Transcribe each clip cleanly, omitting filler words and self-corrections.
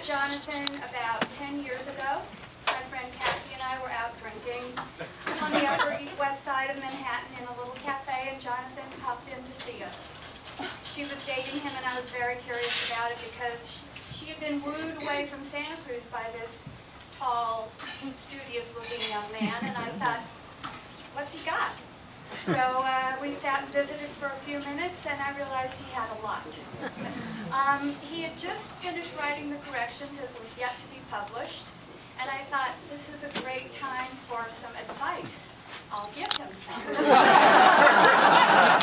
met Jonathan about 10 years ago. My friend Kathy and I were out drinking on the Upper West Side of Manhattan in a little cafe, and Jonathan popped in to see us. She was dating him, and I was very curious about it because she had been wooed away from Santa Cruz by this tall, studious-looking young man, and I thought, what's he got? So we sat and visited for a few minutes, and I realized he had a lot. He had just finished writing the corrections. It was yet to be published, and I thought, this is a great time for some advice. I'll give him some.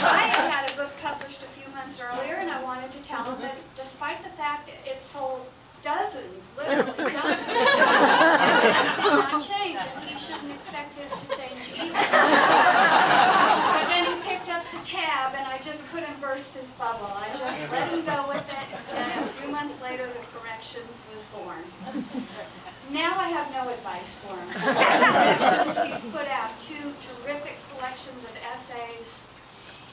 I had had a book published a few months earlier, and I wanted to tell him that despite the fact it sold dozens, literally dozens, it did not change, and he shouldn't expect his to change either. But then he picked up the tab, and I just couldn't burst his bubble. I just let him go with it, and a few months later, the corrections was born. Now I have no advice for him. He's put out 2 terrific collections of essays.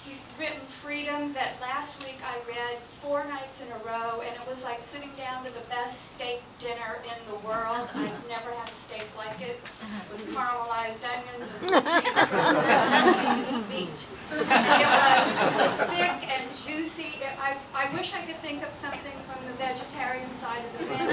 He's written Freedom that last week I read 4 nights in a row, and it was like sitting down to the best steak dinner in the world. I've never had a steak like it, with caramelized onions and meat. It was thick and juicy. I wish I could think of something from the vegetarian side of the fence.